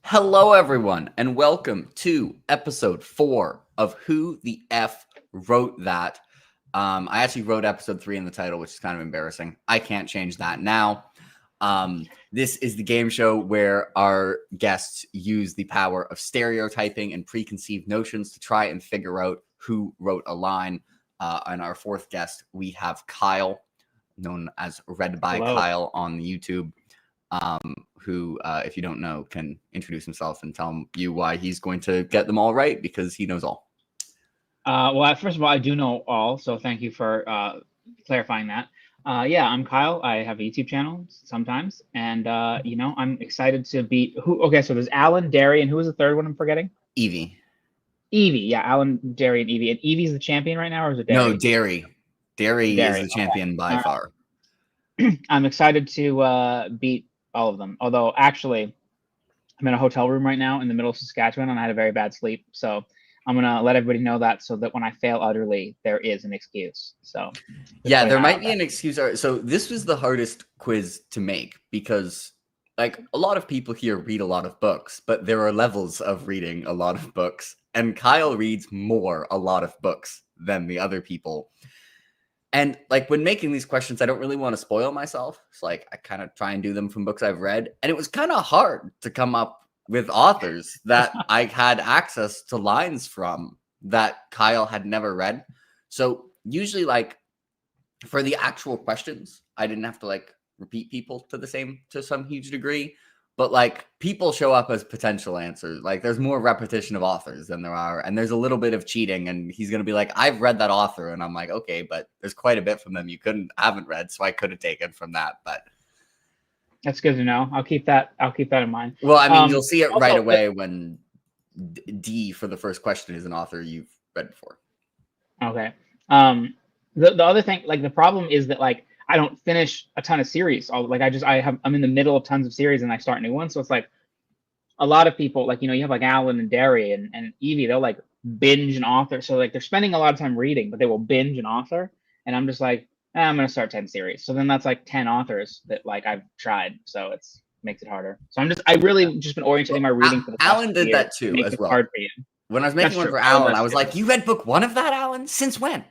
Hello, everyone, and welcome to episode 4 of Who the F Wrote That. I actually wrote episode 3 in the title, which is kind of embarrassing. I can't change that now. This is the game show where our guests use the power of stereotyping and preconceived notions to try and figure out who wrote a line. And our fourth guest, we have Kyle, known as Read by Hello. Kyle on YouTube. Who, if you don't know, can introduce himself and tell you why he's going to get them all right because he knows all. Well, first of all, I do know all, so thank you for clarifying that. Yeah, I'm Kyle. I have a YouTube channel sometimes, and I'm excited to beat who. Okay, so there's Alan, Derry, and who was the third one I'm forgetting? Evie. Evie, yeah, Alan, Derry, and Evie. And Evie's the champion right now, or is it Derry? No, Derry. Derry is the champion by far. I'm excited to beat all of them. Although, actually, I'm in a hotel room right now in the middle of Saskatchewan, and I had a very bad sleep. So I'm gonna let everybody know that, so that when I fail utterly, there is an excuse. So yeah, there might be an excuse. So this was the hardest quiz to make because, like, a lot of people here read a lot of books, but there are levels of reading a lot of books, and Kyle reads a lot of books than the other people. And like when making these questions, I don't really want to spoil myself. It's like I kind of try and do them from books I've read. And it was kind of hard to come up with authors that I had access to lines from that Kyle had never read. So usually, like, for the actual questions, I didn't have to like repeat people to some huge degree. But like people show up as potential answers. Like there's more repetition of authors than there are. And there's a little bit of cheating. And he's going to be like, I've read that author. And I'm like, okay, but there's quite a bit from them you haven't read. So I could have taken from that. But that's good to know. I'll keep that in mind. Well, I mean, you'll see it right away when D for the first question is an author you've read before. Okay. The other thing, like the problem is that like I don't finish a ton of series. I'm in the middle of tons of series and I start new ones. So it's like a lot of people, like, you have like Alan and Derry and Evie, they'll like binge an author. So like they're spending a lot of time reading, but they will binge an author. And I'm just like, I'm going to start 10 series. So then that's like 10 authors that like I've tried. So makes it harder. So I really just been orienting my reading for the past Alan did that too as well. Hard for you. When I was making one for Alan, I was like, you read book 1 of that, Alan? Since when?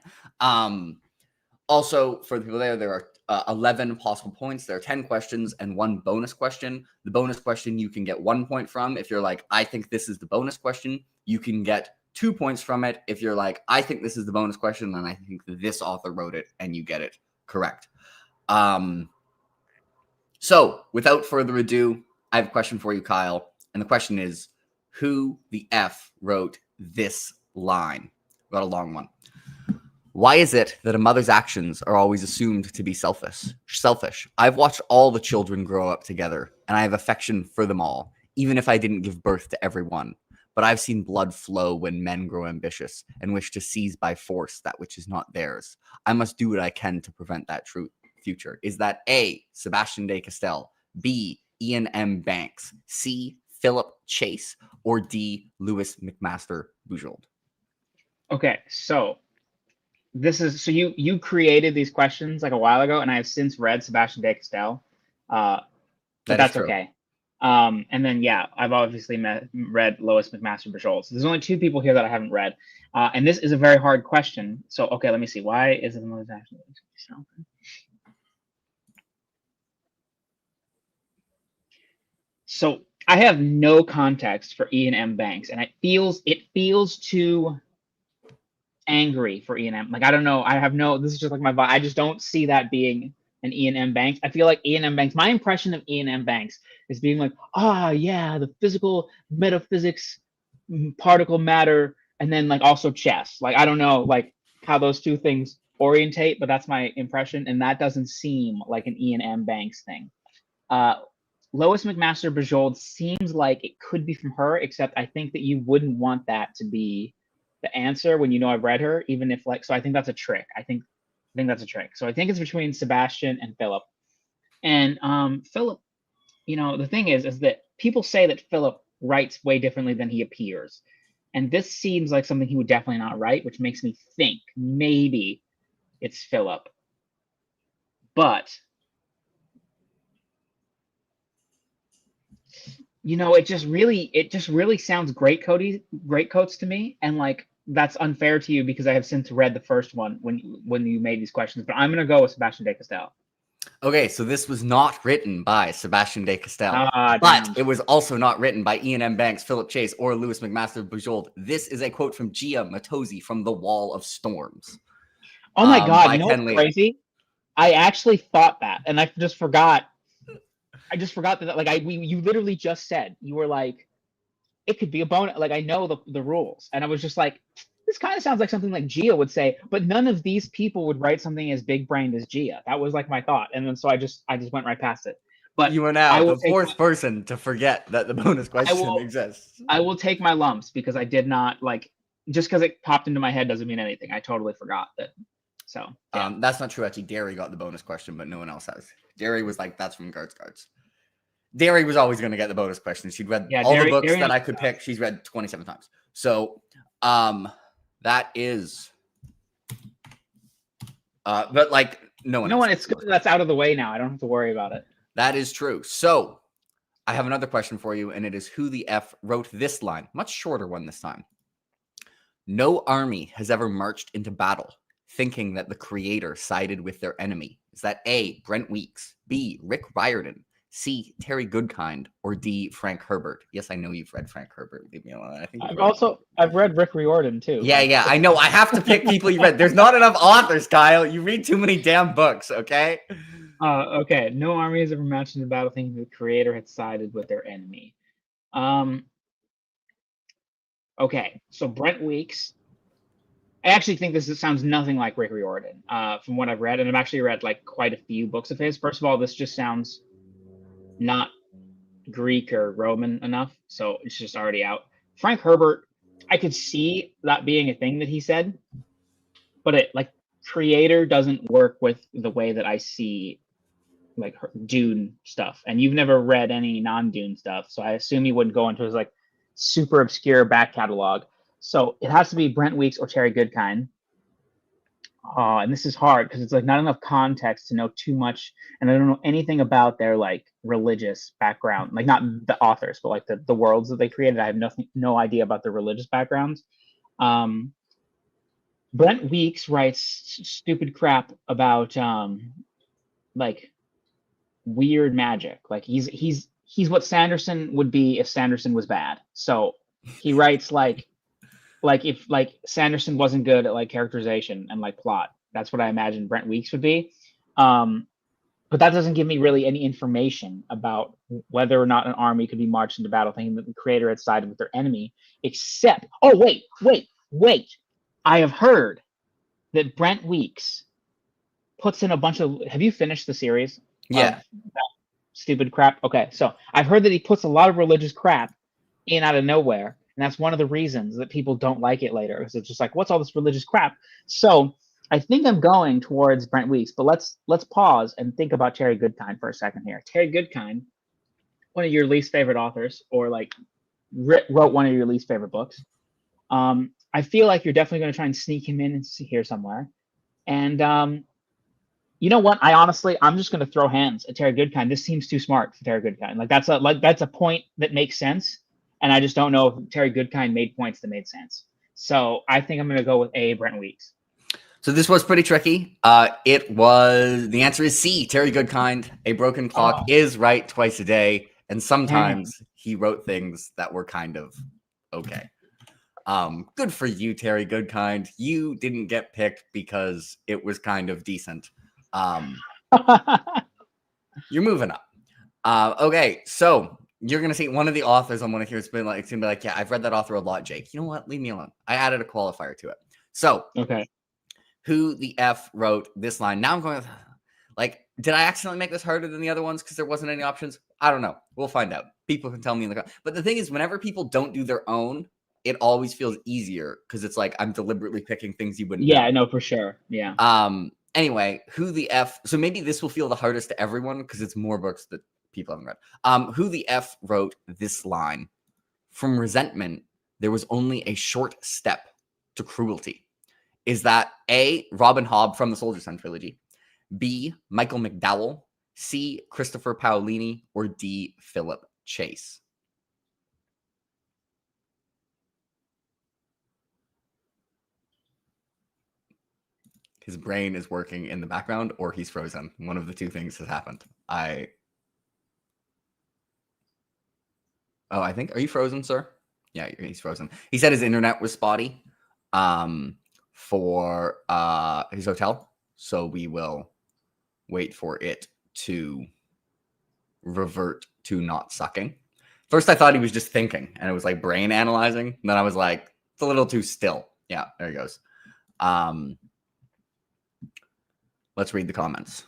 Also, for the people there are 11 possible points. There are 10 questions and 1 bonus question. The bonus question you can get 1 point from. If you're like, I think this is the bonus question, you can get 2 points from it. If you're like, I think this is the bonus question, then I think this author wrote it, and you get it correct. So, without further ado, I have a question for you, Kyle. And the question is, who the F wrote this line? Got a long one. Why is it that a mother's actions are always assumed to be selfish? I've watched all the children grow up together, and I have affection for them all, even if I didn't give birth to every one. But I've seen blood flow when men grow ambitious and wish to seize by force that which is not theirs. I must do what I can to prevent that future. Is that A, Sebastian de Castell, B, Iain M. Banks, C, Philip Chase, or D, Louis McMaster Bujold? Okay, so you created these questions like a while ago, and I have since read Sebastian de Castell, but that's okay. And then I've obviously read Louis McMaster Bujold. So there's only 2 people here that I haven't read, and this is a very hard question. So okay, let me see. Why is it the mother's action? So I have no context for Iain M. Banks, and it feels too angry for Iain M. Like, I don't know. This is just like my vibe. I just don't see that being an Iain M. Banks. I feel like Iain M. Banks, my impression of Iain M. Banks is being like, the physical metaphysics, particle matter, and then like also chess. Like, I don't know like how those 2 things orientate, but that's my impression. And that doesn't seem like an Iain M. Banks thing. Louis McMaster Bujold seems like it could be from her, except I think that you wouldn't want that to be the answer when I've read her, even if so I think that's a trick. I think that's a trick. So I think it's between Sebastian and Philip. And Philip, the thing is that people say that Philip writes way differently than he appears. And this seems like something he would definitely not write, which makes me think maybe it's Philip. But it just really sounds great coats to me, and like that's unfair to you because I have since read the first one when you made these questions. But I'm gonna go with Sebastian de Castell. Okay, so this was not written by Sebastian de Castell, Ah, but damn. it was also not written by Iain M. Banks, Philip Chase, or Louis McMaster Bujold. This is a quote from Gia Matozzi from The Wall of Storms. Oh my God! By You know Ken what's Lee. crazy? I actually thought that, and I just forgot. I just forgot that. Like you literally just said you were like, it could be a bonus. Like I know the rules, and I was just like, this kind of sounds like something like Gia would say, but none of these people would write something as big brained as Gia. That was like my thought, and then so I just went right past it. But You are I now will the take fourth person to forget that the bonus question exists. I will take my lumps because I did not like just because it popped into my head doesn't mean anything. I totally forgot that. So yeah. That's not true. Actually, Derry got the bonus question, but no one else has. Derry was like, "That's from Guards." Derry was always going to get the bonus question. She'd read all the books that I could pick. She's read 27 times. So, that is, but like no one. It's good that's out of the way now. I don't have to worry about it. That is true. So, I have another question for you, and it is who the F wrote this line? Much shorter one this time. No army has ever marched into battle thinking that the creator sided with their enemy. Is that A, Brent Weeks, B, Rick Riordan, C, Terry Goodkind, or D, Frank Herbert? Yes, I know you've read Frank Herbert. Leave me alone. I think I've read Rick Riordan too. Yeah, I know. I have to pick people you read. There's not enough authors, Kyle. You read too many damn books, okay? Okay. No army has ever matched in a battle thinking the creator had sided with their enemy. Okay, so Brent Weeks. I actually think this sounds nothing like Rick Riordan, from what I've read, and I've actually read like quite a few books of his. First of all, this just sounds not Greek or Roman enough, so it's just already out. Frank Herbert, I could see that being a thing that he said, but it like creator doesn't work with the way that I see like Dune stuff. And you've never read any non-Dune stuff, so I assume you wouldn't go into his like super obscure back catalog. So it has to be Brent Weeks or Terry Goodkind. And this is hard because it's like not enough context to know too much, and I don't know anything about their like religious background, like not the authors, but like the worlds that they created. I have no idea about their religious backgrounds. Brent Weeks writes stupid crap about like weird magic. Like he's what Sanderson would be if Sanderson was bad. So he writes like if like Sanderson wasn't good at like characterization and like plot. That's what I imagine Brent Weeks would be. But that doesn't give me really any information about whether or not an army could be marched into battle thinking that the creator had sided with their enemy, except wait. I have heard that Brent Weeks puts in a bunch of have you finished the series? Yeah. Stupid crap. Okay, so I've heard that he puts a lot of religious crap in out of nowhere, and that's one of the reasons that people don't like it later. Because it's just like, what's all this religious crap? So I think I'm going towards Brent Weeks, but let's pause and think about Terry Goodkind for a second here. Terry Goodkind, one of your least favorite authors, or like wrote one of your least favorite books. I feel like you're definitely going to try and sneak him in here somewhere, and you know what? I'm just going to throw hands at Terry Goodkind. This seems too smart for Terry Goodkind. Like that's a point that makes sense, and I just don't know if Terry Goodkind made points that made sense. So I think I'm going to go with A, Brent Weeks. So this was pretty tricky. The answer is C, Terry Goodkind. A broken clock is right twice a day, and sometimes he wrote things that were kind of okay. Good for you, Terry Goodkind. You didn't get picked because it was kind of decent. You're moving up. Okay, so you're gonna see one of the authors on one of here. It's gonna be like, yeah, I've read that author a lot, Jake. You know what? Leave me alone. I added a qualifier to it. So, okay, who the F wrote this line? Now I'm going with, like, did I accidentally make this harder than the other ones because there wasn't any options? I don't know. We'll find out. People can tell me in the comments. But the thing is, whenever people don't do their own, it always feels easier because it's like I'm deliberately picking things you wouldn't know. Yeah, no, for sure. Yeah. Anyway, who the F? So maybe this will feel the hardest to everyone because it's more books that people haven't read. Who the F wrote this line? From resentment, there was only a short step to cruelty. Is that A, Robin Hobb from the Soldier Son trilogy, B, Michael McDowell, C, Christopher Paolini, or D, Philip Chase? His brain is working in the background, or he's frozen. One of the two things has happened. I think. Are you frozen, sir? Yeah, he's frozen. He said his internet was spotty for his hotel, so we will wait for it to revert to not sucking. First, I thought he was just thinking, and it was like brain analyzing. And then I was like, it's a little too still. Yeah, there he goes. Let's read the comments.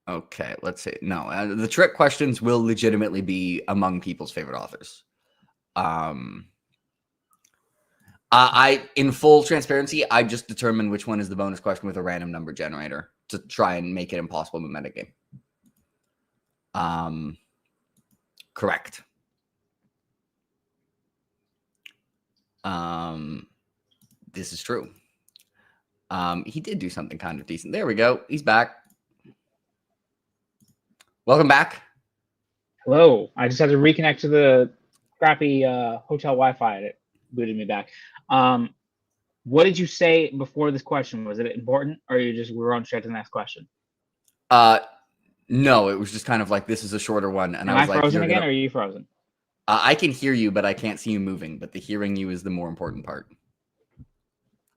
Okay, let's see. No, the trick questions will legitimately be among people's favorite authors. In full transparency, I just determined which one is the bonus question with a random number generator to try and make it impossible to metagame. Correct. This is true. He did do something kind of decent. There we go. He's back. Welcome back. Hello. I just had to reconnect to the crappy hotel Wi-Fi. It booted me back. What did you say before this question? Was it important, or we were on straight to the next question? No, it was just kind of like, this is a shorter one, and Am I was I like, frozen again, or are you frozen? I can hear you, but I can't see you moving. But the hearing you is the more important part.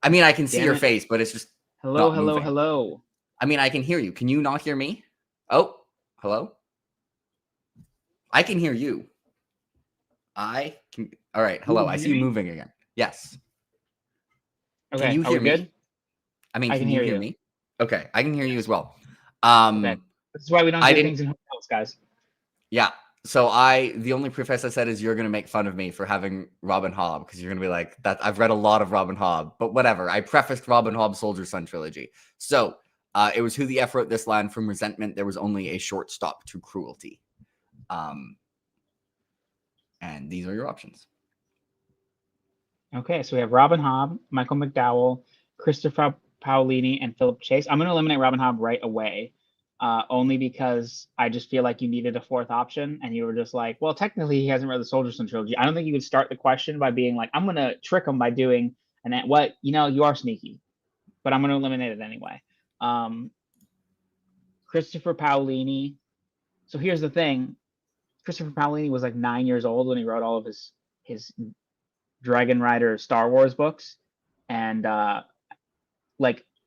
I mean, I can see your face, but it's just hello. I mean, I can hear you. Can you not hear me? Oh, hello. I can hear you. I can. All right. Hello. I see you moving again. Yes. Okay. Can you hear me? Good? I mean, can you hear me? Okay. I can hear you as well. Okay. This is why we don't do things in hotels, guys. Yeah. So the only preface I said is you're going to make fun of me for having Robin Hobb, because you're going to be like, that I've read a lot of Robin Hobb, but whatever. I prefaced Robin Hobb Soldier's Son trilogy. So it was who the F wrote this line. From resentment, there was only a short stop to cruelty. And these are your options. Okay, so we have Robin Hobb, Michael McDowell, Christopher Paolini, and Philip Chase. I'm going to eliminate Robin Hobb right away, only because I just feel like you needed a fourth option, and you were just like, well, technically he hasn't read the Soldier's Son trilogy. I don't think you could start the question by being like, I'm going to trick him by doing what, you are sneaky, but I'm going to eliminate it anyway. Christopher Paolini. So here's the thing. Christopher Paolini was like 9 years old when he wrote all of his Dragon Rider Star Wars books, and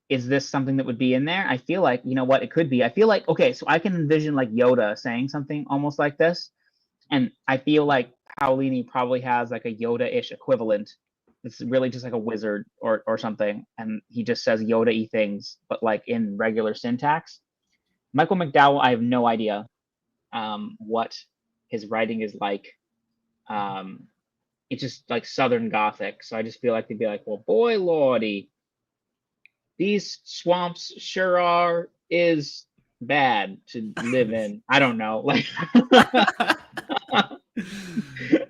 is this something that would be in there? I feel like, it could be. I feel like, okay, so I can envision like Yoda saying something almost like this, and I feel like Paolini probably has like a Yoda-ish equivalent. It's really just like a wizard or something, and he just says Yoda-y things, but like in regular syntax. Michael McDowell, I have no idea what his writing is like. It's just like Southern Gothic, so I just feel like they'd be like, well, boy lordy, these swamps sure is bad to live in. I don't know. Like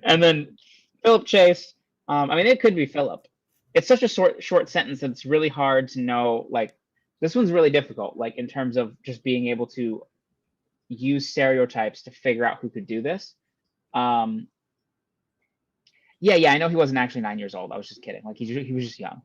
and then Philip Chase, I mean, it could be Philip. It's such a short sentence that it's really hard to know. Like, this one's really difficult, like in terms of just being able to use stereotypes to figure out who could do this. Yeah, I know he wasn't actually 9 years old. I was just kidding. Like, he was just young.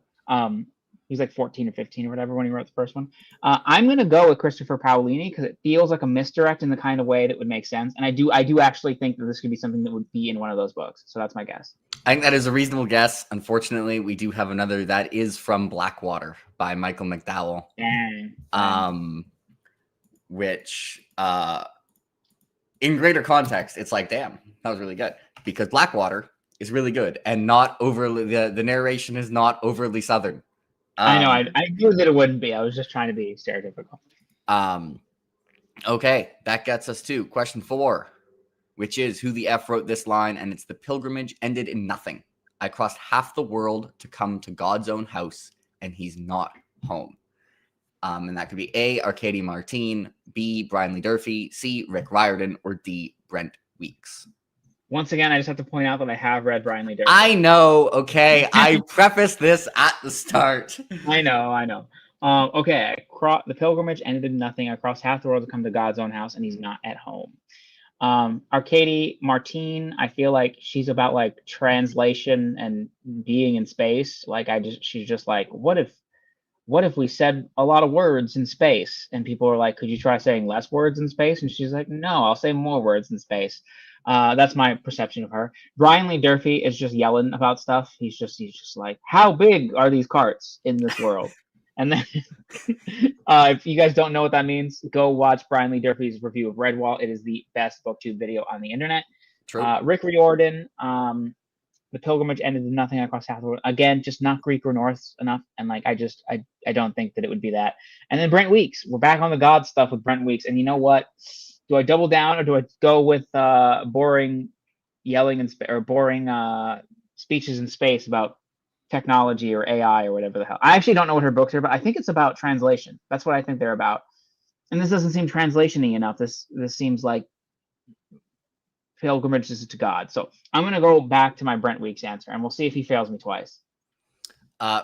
He was like 14 or 15 or whatever when he wrote the first one. I'm going to go with Christopher Paolini because it feels like a misdirect in the kind of way that would make sense. And I do actually think that this could be something that would be in one of those books. So that's my guess. I think that is a reasonable guess. Unfortunately, we do have another that is from Blackwater by Michael McDowell. Dang. Which in greater context, it's like, damn, that was really good. Because Blackwater is really good and not overly, the narration is not overly Southern. I know. I knew that it wouldn't be. I was just trying to be stereotypical. Okay, that gets us to question 4, which is who the F wrote this line, and it's the pilgrimage ended in nothing. I crossed half the world to come to God's own house, and he's not home. And that could be A, Arcadia Martine, B, Brian Lee Durfee, C, Rick Riordan, or D, Brent Weeks. Once again, I just have to point out that I have read Brian Lee Durfee. I know, okay. I prefaced this at the start. I know. Okay, the pilgrimage ended in nothing. I crossed half the world to come to God's own house, and he's not at home. Arcady Martine, I feel like she's about like translation and being in space. Like she's just like, what if we said a lot of words in space? And people are like, could you try saying less words in space? And she's like, no, I'll say more words in space. That's my perception of her. Brian Lee Durfee is just yelling about stuff. He's just like, how big are these carts in this world? And then if you guys don't know what that means, go watch Brian Lee Durfee's review of Redwall. It is the best booktube video on the internet. True. Rick Riordan, the pilgrimage ended in nothing across half the world. Again, just not Greek or Norse enough. And like, I don't think that it would be that. And then Brent Weeks. We're back on the God stuff with Brent Weeks. And you know what? Do I double down or do I go with boring yelling or boring speeches in space about technology or AI or whatever the hell? I actually don't know what her books are, but I think it's about translation. That's what I think they're about. And this doesn't seem translation-y enough. This seems like pilgrimages to God. So I'm going to go back to my Brent Weeks answer, and we'll see if he fails me twice.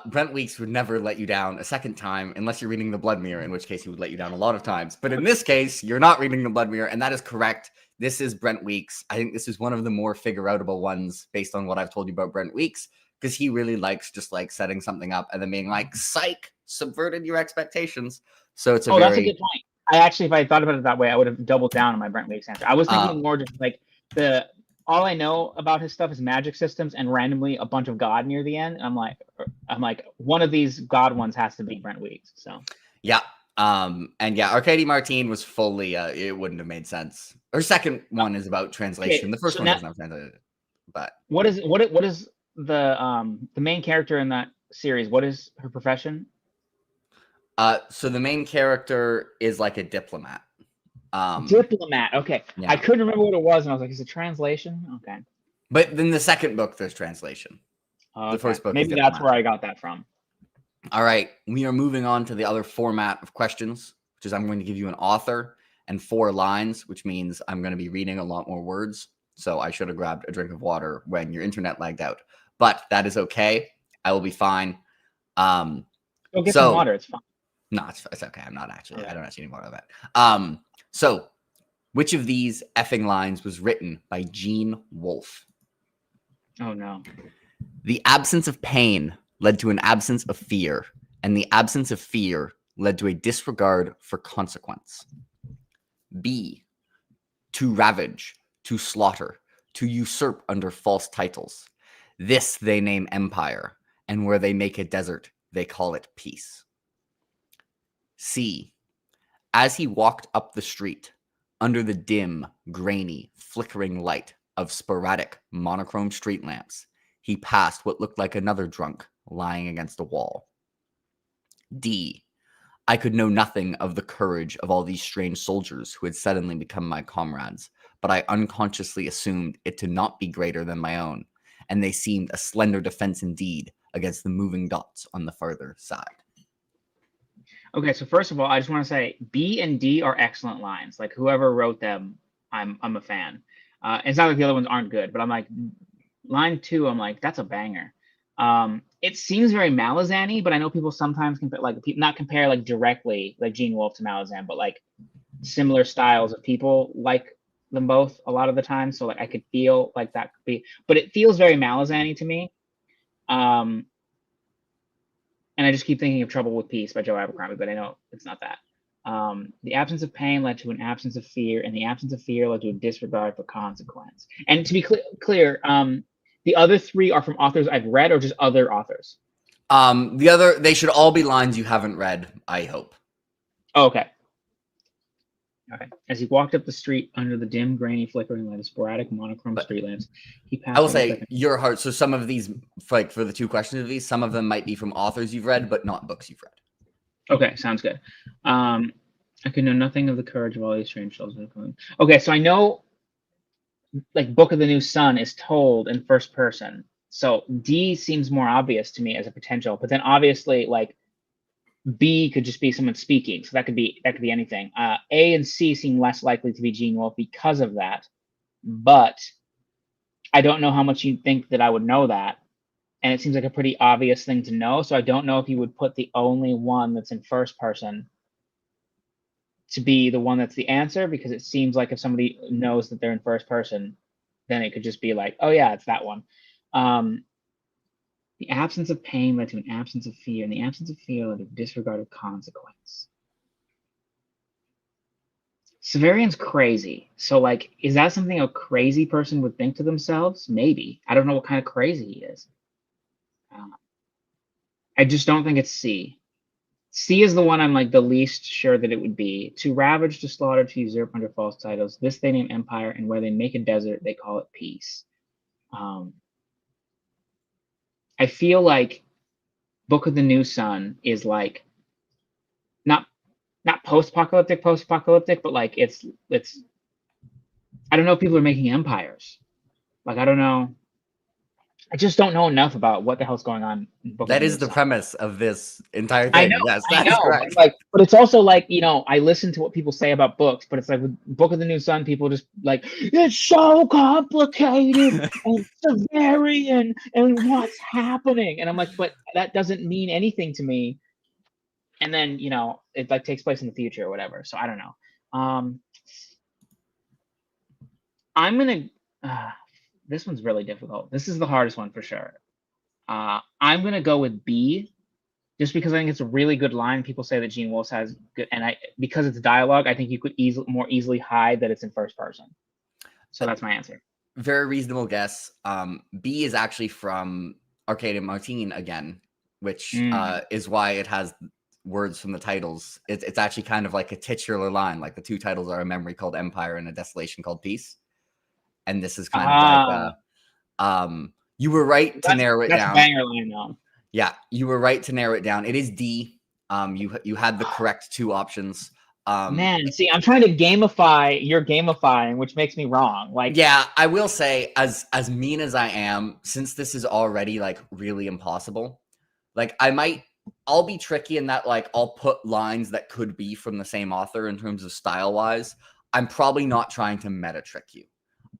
Brent Weeks would never let you down a second time unless you're reading the Blood Mirror, in which case he would let you down a lot of times. But in this case, you're not reading the Blood Mirror, and that is correct. This is Brent Weeks. I think this is one of the more figure-outable ones based on what I've told you about Brent Weeks, because he really likes just like setting something up and then being like, psych, subverted your expectations. So it's that's a good point. I actually, if I thought about it that way, I would have doubled down on my Brent Weeks answer. I was thinking more just like all I know about his stuff is magic systems and randomly a bunch of God near the end. I'm like one of these God ones has to be Brent Weeks. So yeah. And yeah, Arcady Martine was fully it wouldn't have made sense. Her second one is about translation. The first one doesn't have translated. But what is the main character in that series? What is her profession? So the main character is like a diplomat. Diplomat. Okay. Yeah. I couldn't remember what it was, and I was like, is it translation? Okay. But then the second book, there's translation. Okay. The first book. Maybe that's where I got that from. All right. We are moving on to the other format of questions, which is I'm going to give you an author and 4 lines, which means I'm going to be reading a lot more words. So I should have grabbed a drink of water when your internet lagged out. But that is okay. I will be fine. Go get some water. It's fine. No, it's okay. I'm not actually. Yeah. I don't actually need more of that. So which of these effing lines was written by Gene Wolfe? Oh, no. The absence of pain led to an absence of fear, and the absence of fear led to a disregard for consequence. B, to ravage, to slaughter, to usurp under false titles. This they name empire, and where they make a desert, they call it peace. C, as he walked up the street, under the dim, grainy, flickering light of sporadic, monochrome street lamps, he passed what looked like another drunk lying against a wall. D, I could know nothing of the courage of all these strange soldiers who had suddenly become my comrades, but I unconsciously assumed it to not be greater than my own, and they seemed a slender defense indeed against the moving dots on the farther side. Okay, so first of all, I just want to say B and D are excellent lines. Like whoever wrote them, I'm a fan. It's not like the other ones aren't good, but I'm like line 2. I'm like that's a banger. It seems very Malazan-y, but I know people sometimes not compare like directly like Gene Wolfe to Malazan, but like similar styles of people like them both a lot of the time. So like I could feel like that could be, but it feels very Malazan-y to me. And I just keep thinking of Trouble with Peace by Joe Abercrombie, but I know it's not that. The absence of pain led to an absence of fear, and the absence of fear led to a disregard for consequence. And to be clear, the other 3 are from authors I've read or just other authors? They should all be lines you haven't read, I hope. Oh, okay. Okay. As he walked up the street under the dim, grainy, flickering light of sporadic monochrome street lamps, he passed. I will say your heart. So some of these, like for the 2 questions of these, some of them might be from authors you've read, but not books you've read. Okay, sounds good. I could know nothing of the courage of all these strange souls. Okay, so I know, like, Book of the New Sun is told in first person, so D seems more obvious to me as a potential. But then obviously, like, B could just be someone speaking, so that could be anything. A and C seem less likely to be Gene Wolfe because of that, but I don't know how much you think that I would know that, and it seems like a pretty obvious thing to know. So I don't know if you would put the only one that's in first person to be the one that's the answer, because it seems like if somebody knows that they're in first person, then it could just be like, oh yeah, it's that one. The absence of pain led to an absence of fear, and the absence of fear led to disregard of consequence. Severian's crazy. So, like, is that something a crazy person would think to themselves? Maybe. I don't know what kind of crazy he is. I just don't think it's C. C is the one I'm like the least sure that it would be. To ravage, to slaughter, to usurp under false titles. This they name empire, and where they make a desert, they call it peace. I feel like Book of the New Sun is like not post-apocalyptic, but like it's I don't know if people are making empires. Like I don't know. I just don't know enough about what the hell's going on in Book of That the is New the Sun. premise of this entire I thing. know, Yes, I that is know, correct. but it's also like, you know, I listen to what people say about books, but it's like with Book of the New Sun, people just like, it's so complicated and Severian and what's happening, and I'm like, but that doesn't mean anything to me. And then, you know, it like takes place in the future or whatever. So I don't know. I'm gonna. This one's really difficult. This is the hardest one for sure. I'm gonna go with B, just because I think it's a really good line. People say that Gene Wolfe has good, and because it's dialogue, I think you could more easily hide that it's in first person. So that's my answer. Very reasonable guess. B is actually from Arcade and Martine again, which is why it has words from the titles. It's actually kind of like a titular line. Like the two titles are a memory called Empire and a desolation called Peace. And this is kind of like you were right to narrow it down. That's a banger line though. Yeah, you were right to narrow it down. It is D. You had the correct two options. Man, see, I'm trying to gamify your gamifying, which makes me wrong. Like, yeah, I will say, as mean as I am, since this is already like really impossible, like I'll be tricky in that, like I'll put lines that could be from the same author in terms of style wise. I'm probably not trying to meta trick you.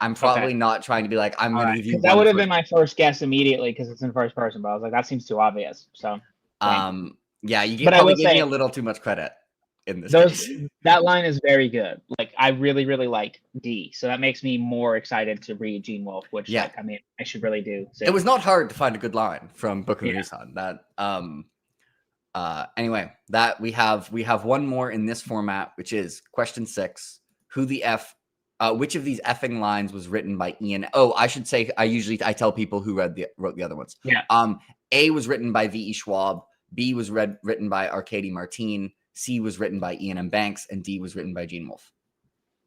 I'm probably not trying to be like, I'm going to give you one. That would have been my first guess immediately because it's in first person, but I was like, that seems too obvious. So, yeah, you probably gave me a little too much credit in this case. That line is very good. Like, I really, really like D, so that makes me more excited to read Gene Wolfe, which, like, I mean, I should really do. So. It was not hard to find a good line from Book of the New Sun. That anyway, that we have one more in this format, which is question 6. Which of these effing lines was written by Iain? Oh, I should say I tell people who wrote the other ones. Yeah. A was written by V.E. Schwab. B was written by Arcady Martine. C was written by Iain M. Banks, and D was written by Gene Wolfe.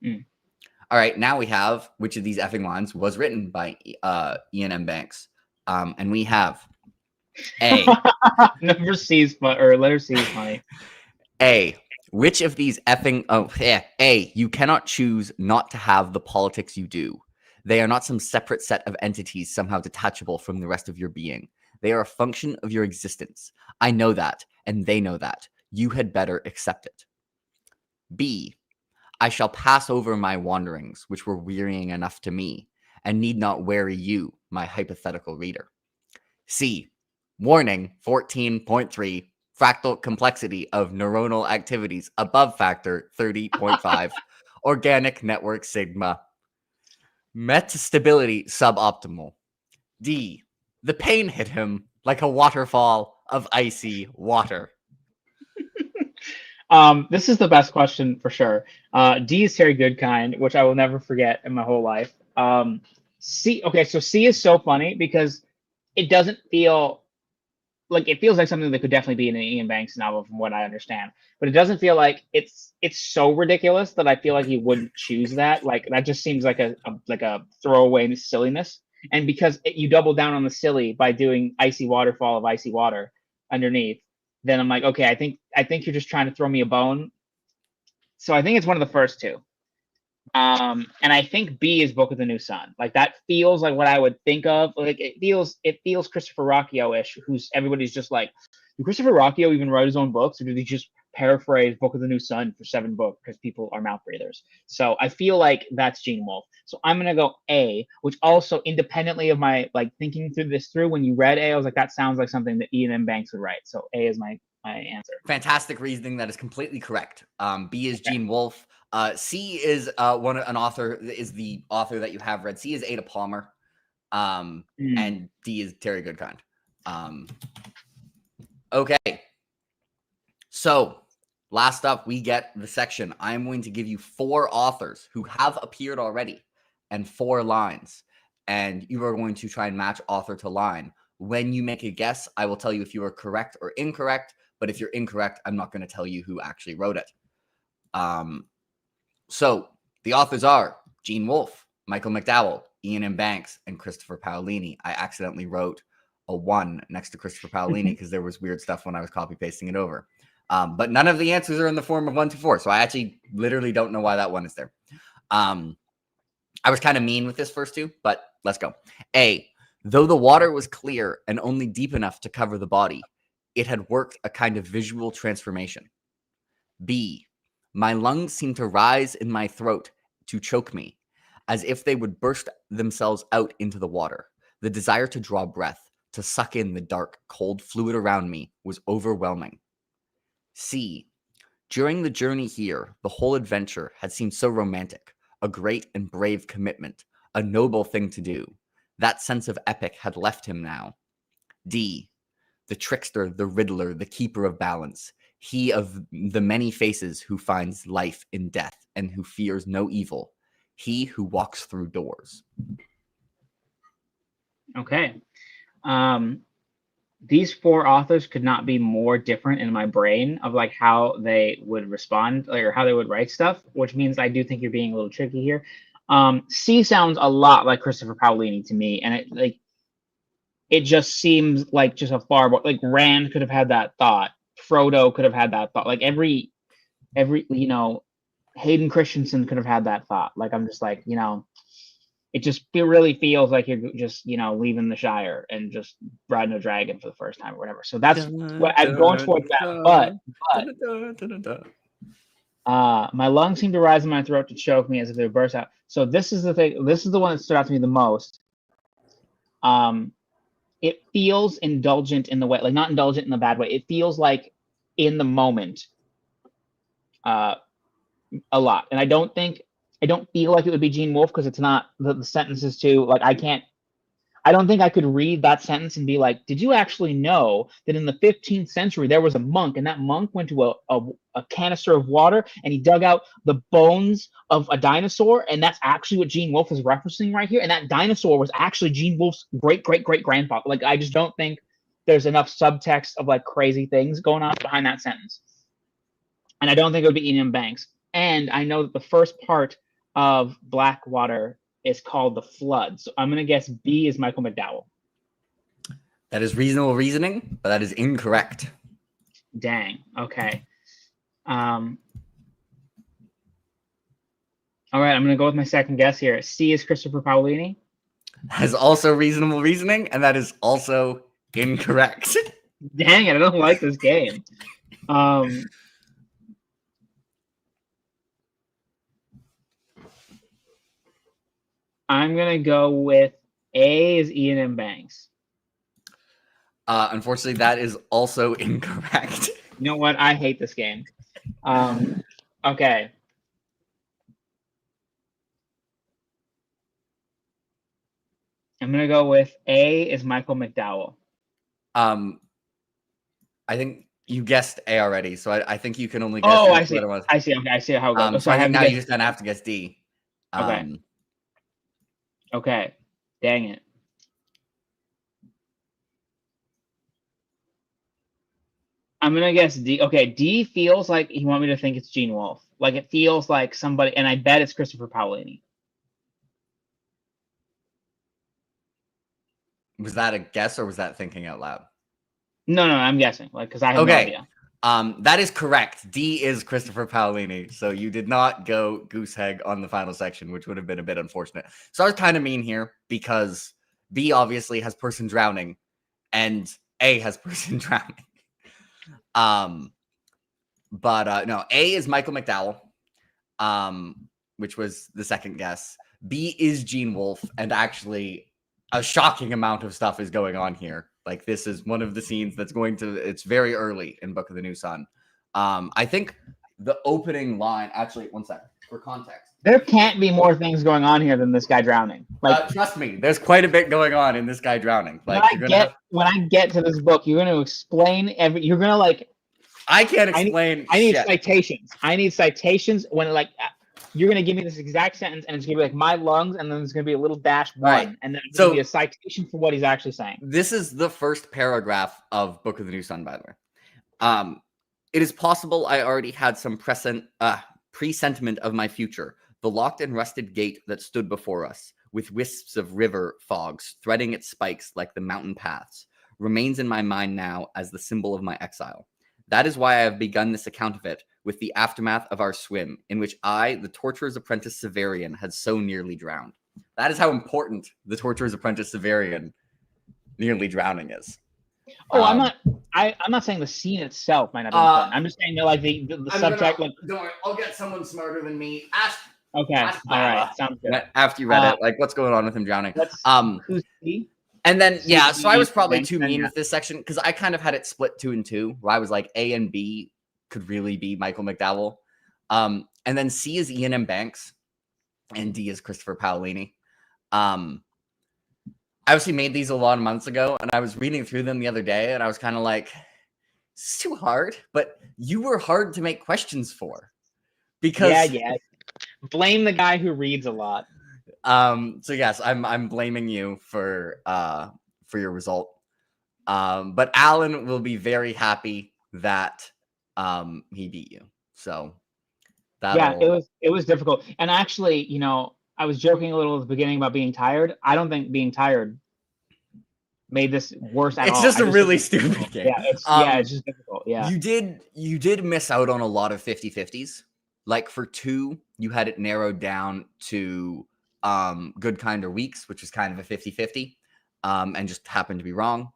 All right, now we have which of these effing lines was written by Iain M. Banks, and we have A. Number C's or letter C is funny. A. Which of these effing A. You cannot choose not to have the politics you do. They are not some separate set of entities somehow detachable from the rest of your being. They are a function of your existence. I know that, and they know that. You had better accept it. B. I shall pass over my wanderings, which were wearying enough to me, and need not weary you, my hypothetical reader. C. Warning 14.3. Fractal complexity of neuronal activities above factor 30.5. Organic network sigma. Metastability suboptimal. D. The pain hit him like a waterfall of icy water. This is the best question for sure. D is Terry Goodkind, which I will never forget in my whole life. C. Okay, so C is so funny because it doesn't feel like it feels like something that could definitely be in an Iain Banks novel, from what I understand. But it doesn't feel like it's so ridiculous that I feel like he wouldn't choose that. Like that just seems like a throwaway silliness. And because you double down on the silly by doing icy waterfall of icy water underneath, then I'm like, okay, I think you're just trying to throw me a bone. So I think it's one of the first two. And I think B is Book of the New Sun. Like that feels like what I would think of. Like it feels Christopher Rocchio-ish, who's everybody's just like, did Christopher Rocchio even write his own books, or did he just paraphrase Book of the New Sun for 7 books because people are mouth breathers? So I feel like that's Gene Wolfe. So I'm gonna go A, which also independently of my like thinking through when you read A, I was like, that sounds like something that Iain M. Banks would write. So A is my my answer. Fantastic reasoning. That is completely correct. B is Gene Wolfe. C is the author that you have read. C is Ada Palmer. And D is Terry Goodkind. Okay. So last up, we get the section. I'm going to give you 4 authors who have appeared already and 4 lines. And you are going to try and match author to line. When you make a guess, I will tell you if you are correct or incorrect. But if you're incorrect, I'm not going to tell you who actually wrote it. So the authors are Gene Wolfe, Michael McDowell, Iain M. Banks, and Christopher Paolini. I accidentally wrote a 1 next to Christopher Paolini because there was weird stuff when I was copy pasting it over. But none of the answers are in the form of 1 to 4. So I actually literally don't know why that 1 is there. I was kind of mean with this first 2, but let's go. A, though the water was clear and only deep enough to cover the body, it had worked a kind of visual transformation. B, my lungs seemed to rise in my throat to choke me, as if they would burst themselves out into the water. The desire to draw breath, to suck in the dark, cold fluid around me was overwhelming. C, during the journey here, the whole adventure had seemed so romantic, a great and brave commitment, a noble thing to do. That sense of epic had left him now. D, the trickster, the riddler, the keeper of balance, he of the many faces who finds life in death and who fears no evil, he who walks through doors. Okay. These 4 authors could not be more different in my brain of like how they would respond or how they would write stuff, which means I do think you're being a little tricky here. C sounds a lot like Christopher Paolini to me, and it just seems like just a far more like Rand could have had that thought. Frodo could have had that thought. Like every Hayden Christensen could have had that thought. Like I'm just like, it really feels like you're just, leaving the Shire and just riding a dragon for the first time or whatever. So that's what I'm going towards that. But my lungs seem to rise in my throat to choke me as if they would burst out. So this is the thing. This is the one that stood out to me the most. It feels indulgent in the way, like not indulgent in the bad way. It feels like in the moment a lot. And I don't feel like it would be Gene Wolfe because it's not the sentences too, like I don't think I could read that sentence and be like, did you actually know that in the 15th century there was a monk and that monk went to a canister of water and he dug out the bones of a dinosaur, and that's actually what Gene Wolfe is referencing right here, and that dinosaur was actually Gene Wolfe's great-great-great-grandfather. Like I just don't think there's enough subtext of like crazy things going on behind that sentence. And I don't think it would be Iain M. Banks. And I know that the first part of Blackwater is called The Flood. So I'm going to guess B is Michael McDowell. That is reasonable reasoning, but that is incorrect. Dang. Okay. All right, I'm going to go with my second guess here. C is Christopher Paolini. That is also reasonable reasoning, and that is also incorrect. Dang it, I don't like this game. I'm going to go with A is Iain M. Banks. Unfortunately, that is also incorrect. You know what? I hate this game. Okay. I'm going to go with A is Michael McDowell. I think you guessed A already, so I think you can only guess. Oh, I see. I see. Okay, I see how it goes. So I think now you just kind of have to guess D. Okay. Okay. Dang it. I'm going to guess D. Okay, D feels like you want me to think it's Gene Wolfe. Like it feels like somebody, and I bet it's Christopher Paolini. Was that a guess or was that thinking out loud? No, I'm guessing. Like, because I have no idea. That is correct. D is Christopher Paolini. So you did not go goose egg on the final section, which would have been a bit unfortunate. So I was kind of mean here because B obviously has person drowning and A has person drowning. But no, A is Michael McDowell, which was the second guess. B is Gene Wolfe, and actually a shocking amount of stuff is going on here. Like, this is one of the scenes that's it's very early in Book of the New Sun. I think the opening line, actually, one second, for context. There can't be more things going on here than this guy drowning. Like, trust me, there's quite a bit going on in this guy drowning. Like, when I get to this book, you're going to explain you're going to like. I can't explain. I need citations. I need citations when like you're going to give me this exact sentence, and it's going to be like my lungs, and then there's going to be a little dash one, right. And then it's going to be a citation for what he's actually saying. This is the first paragraph of Book of the New Sun, by the way. It is possible I already had some presentiment of my future. The locked and rusted gate that stood before us, with wisps of river fogs threading its spikes like the mountain paths, remains in my mind now as the symbol of my exile. That is why I have begun this account of it with the aftermath of our swim, in which I, the torturer's apprentice Severian, had so nearly drowned. That is how important the torturer's apprentice Severian nearly drowning is. Oh, I'm not saying the scene itself might not be important. I'm just saying that like the subject. Don't worry, I'll get someone smarter than me. Okay, all right, sounds good. After you read it, like what's going on with him drowning? Who's he? And then so I was probably too mean with this section because I kind of had it split 2 and 2, where I was like A and B could really be Michael McDowell, and then C is Iain M. Banks, and D is Christopher Paolini. I obviously made these a lot of months ago, and I was reading through them the other day, and I was kind of like, "This is too hard." But you were hard to make questions for, because yeah. Blame the guy who reads a lot. So yes, I'm blaming you for your result. But Alan will be very happy that he beat you. So it was difficult. And actually, I was joking a little at the beginning about being tired. I don't think being tired made this worse at all. It's just a really stupid game. Yeah, it's just difficult. Yeah. You did miss out on a lot of 50-50s. Like for 2, you had it narrowed down to Good, Kind, or Weeks, which is kind of a 50-50, and just happened to be wrong.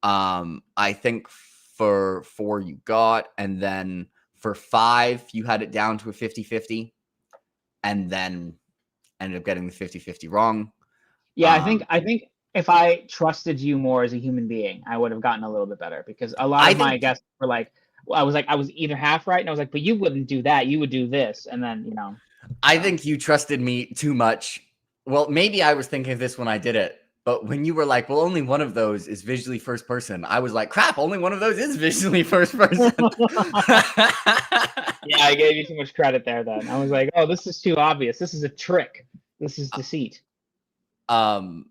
I think for 4 you got, and then for 5 you had it down to a 50-50, and then ended up getting the 50-50 wrong. Yeah, I think if I trusted you more as a human being, I would have gotten a little bit better, because a lot of my guests were like, I was either half right, and I was like, but you wouldn't do that. You would do this. And then, I think you trusted me too much. Well, maybe I was thinking of this when I did it, but when you were like, well, only one of those is visually first person, I was like, crap, only one of those is visually first person. Yeah, I gave you too much credit there then. I was like, oh, this is too obvious. This is a trick. This is deceit. Although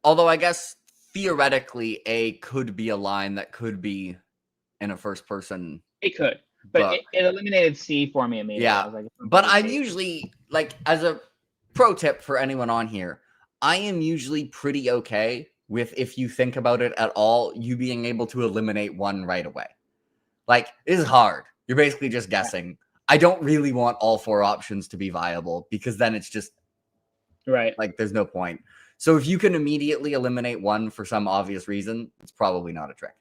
I guess theoretically A could be a line that could be in a first person. It could, but it eliminated C for me immediately. Yeah, but I'm usually, like, as a pro tip for anyone on here, I am usually pretty okay with, if you think about it at all, you being able to eliminate one right away. Like, it is hard. You're basically just guessing. Yeah. I don't really want all 4 options to be viable, because then it's just right. Like, there's no point. So if you can immediately eliminate one for some obvious reason, it's probably not a trick.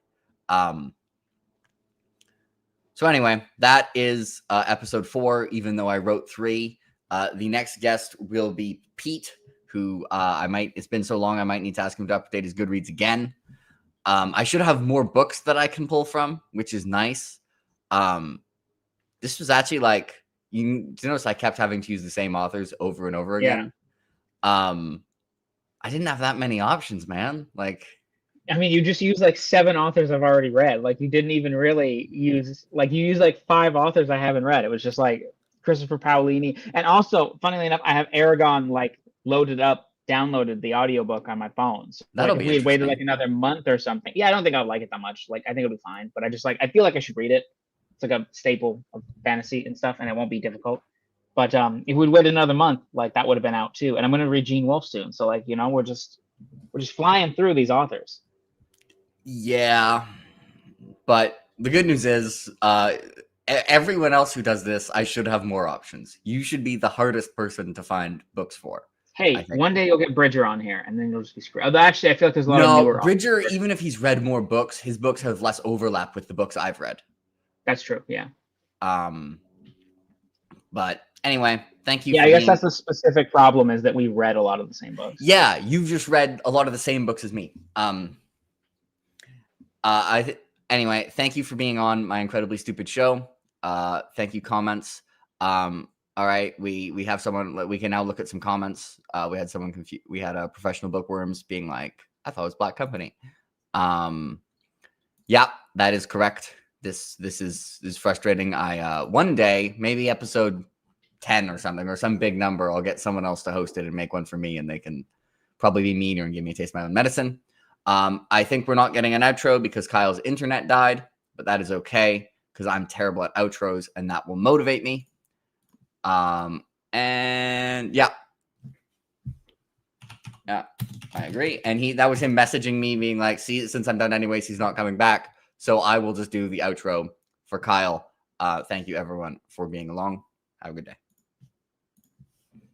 So anyway, that is episode 4, even though I wrote 3. The next guest will be Pete, who it's been so long, I might need to ask him to update his Goodreads again. I should have more books that I can pull from, which is nice. This was actually like, you notice I kept having to use the same authors over and over again. Yeah. I didn't have that many options, man. Like, I mean, you just used like 7 authors I've already read. Like, you didn't even really use, like, you used like 5 authors I haven't read. It was just like Christopher Paolini. And also, funnily enough, I have Aragon like downloaded the audiobook on my phone. So that'll like, be if we had waited like another month or something. Yeah, I don't think I'll like it that much. Like, I think it'll be fine. But I feel like I should read it. It's like a staple of fantasy and stuff, and it won't be difficult. But if we'd waited another month, like, that would have been out too. And I'm gonna read Gene Wolfe soon. So like, we're just flying through these authors. Yeah, but the good news is, everyone else who does this, I should have more options. You should be the hardest person to find books for. Hey, one day you'll get Bridger on here, and then you'll just be screwed. Although actually, I feel like there's a lot of newer Bridger, even if he's read more books, his books have less overlap with the books I've read. That's true. Yeah. But anyway, thank you. Yeah, I guess that's the specific problem, is that we read a lot of the same books. Yeah, you've just read a lot of the same books as me. Anyway, thank you for being on my incredibly stupid show. Thank you, comments. All right, we have someone. We can now look at some comments. We had someone confused. We had a professional bookworms being like, "I thought it was Black Company." Yeah, that is correct. This is frustrating. I one day, maybe episode 10 or something, or some big number, I'll get someone else to host it and make one for me, and they can probably be meaner and give me a taste of my own medicine. I think we're not getting an outro because Kyle's internet died, but that is okay because I'm terrible at outros, and that will motivate me. And yeah, I agree. And that was him messaging me being like, see, since I'm done anyways, he's not coming back. So I will just do the outro for Kyle. Thank you everyone for being along. Have a good day.